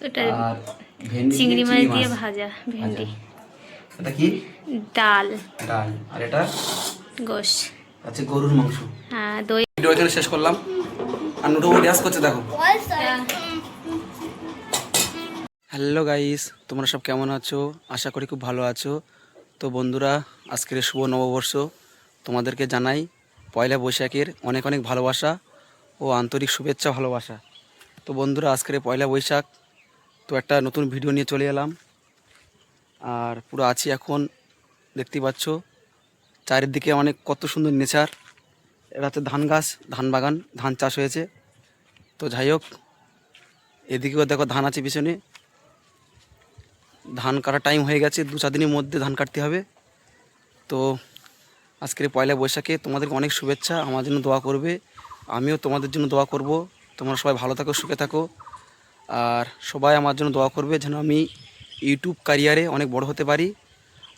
ওটা আর ভেন্ডি চিংড়ি মাছ দিয়ে মাছ ভাজা, ভেন্ডি। এটা কি? ডাল। ডাল। আর এটা গোশ। আচ্ছা, গরুর মাংস। হ্যাঁ, দই। ভিডিও এখানে শেষ করলাম। আর নুটু ড্যান্স করছে দেখো। হ্যালো গাইস, তোমরা সব কেমন আছো? আশা করি খুব ভালো আছো। তো বন্ধুরা, আজকের শুভ নববর্ষ তোমাদেরকে জানাই পয়লা বৈশাখের অনেক অনেক ভালোবাসা ও আন্তরিক শুভেচ্ছা ভালোবাসা। তো বন্ধুরা, আজকের পয়লা বৈশাখ, তো একটা নতুন ভিডিও নিয়ে চলে এলাম। আর পুরো আছি এখন, দেখতেই পাচ্ছ চারিদিকে অনেক কত সুন্দর নেচার। এটা হচ্ছে ধান গাছ, ধান বাগান, ধান চাষ হয়েছে। তো যাই হোক, এদিকেও দেখো ধান আছে পিছনে। ধান কাটার টাইম হয়ে গেছে, 2-4 দিনের মধ্যে ধান কাটতে হবে। তো আজকের পয়লা বৈশাখে তোমাদেরকে অনেক শুভেচ্ছা, আমার জন্য দোয়া করবে, আমিও তোমাদের জন্য দোয়া করব। তোমরা সবাই ভালো থাকো, সুখে থাকো। আর সবাই আমার জন্য দোয়া করবে যেন আমি ইউটিউব ক্যারিয়ারে অনেক বড় হতে পারি।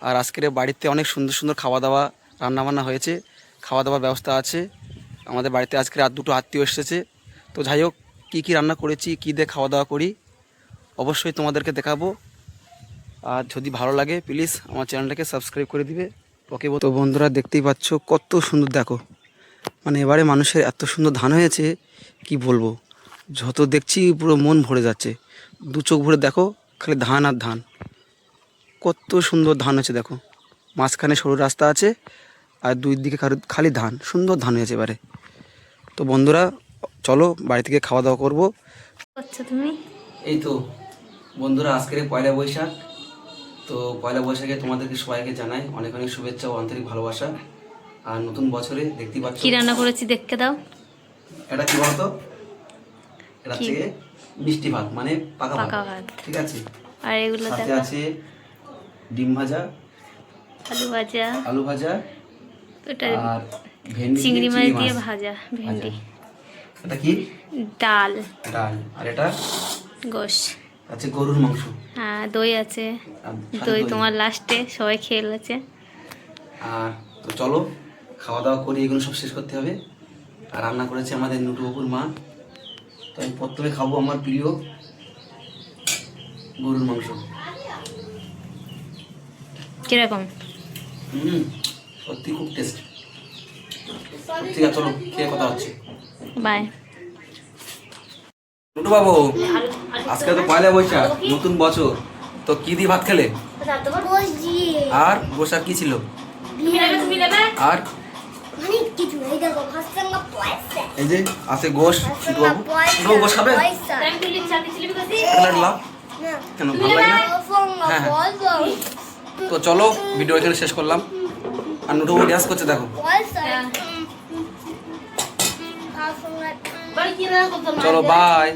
আর আজকের বাড়িতে অনেক সুন্দর সুন্দর খাওয়া দাওয়া রান্নাবান্না হয়েছে, খাওয়া দাওয়ার ব্যবস্থা আছে। আমাদের বাড়িতে আজকে আর 2টো আত্মীয় এসেছে। তো যাই হোক, কী কী রান্না করেছি, কী দিয়ে খাওয়া দাওয়া করি, অবশ্যই তোমাদেরকে দেখাবো। আর যদি ভালো লাগে প্লিজ আমার চ্যানেলটাকে সাবস্ক্রাইব করে দিবে। ওকে। তো বন্ধুরা, দেখতেই পাচ্ছ কত সুন্দর, দেখো মানে এবারে মানুষের এত সুন্দর ধান হয়েছে কি বলবো। যত দেখছি পুরো মন ভরে যাচ্ছে, 2 চোখ ভরে দেখো, খালি ধান আর ধান। কত সুন্দর ধান হয়েছে দেখো, মাঝখানে সরু রাস্তা আছে আর 2 দিকে খালি ধান, সুন্দর ধান হয়েছে এবারে। তো বন্ধুরা, চলো বাড়ি থেকে খাওয়া দাওয়া করবো। আচ্ছা, তুমি এই তো বন্ধুরা, আজকের পয়লা বৈশাখ। তো পয়লা বৈশাখে তোমাদেরকে সবাইকে জানাই অনেক অনেক শুভেচ্ছা ও আন্তরিক ভালোবাসা। আর নতুন বছরে দেখতেই পাচ্ছ কি রান্না করেছি দেখতে দাও। এটা কি বলতো, এটা হচ্ছে মিষ্টি ভাত, মানে পাকা ভাত। ঠিক আছে। আর এগুলো সাথে দেখো, আছে ডিম ভাজা, আলু ভাজা, ওটা আর ভেন্ডি চিংড়ি মাছ দিয়ে মাছ ভাজা, ভেন্ডি। এটা কি? ডাল। ডাল। আর এটা গোশ। আছে গরুর মাংস। হ্যাঁ, দই আছে। আর দই তোমার লাস্টে সবাই খেয়ে গেছে। আর তো চলো খাওয়া দাওয়া করি, এগুলো সব শেষ করতে হবে। আর রান্না করেছে আমাদের নুটু বাবুর মা। তো আমি প্রথমে খাবো আমার প্রিয় গরুর মাংস। কিরকম? সত্যি খুব টেস্ট। ঠিক আছে, চলো খেয়ে কথা হচ্ছে। বাই। নুটু বাবু, আজকে তো পয়লা বৈশাখ, নতুন বছর, তো কি দিয়ে ভাত খেলে? আর বৈশাখ কি ছিল? আর এই যে আছে গোশ। নুটু বাবু, গোশ খাবে? কেন, ভালো লাগে না? হ্যাঁ হ্যাঁ। তো চলো ভিডিও এখানে শেষ করলাম। আর নুটু বাবু ড্যান্স করছে দেখো। চলো বাই।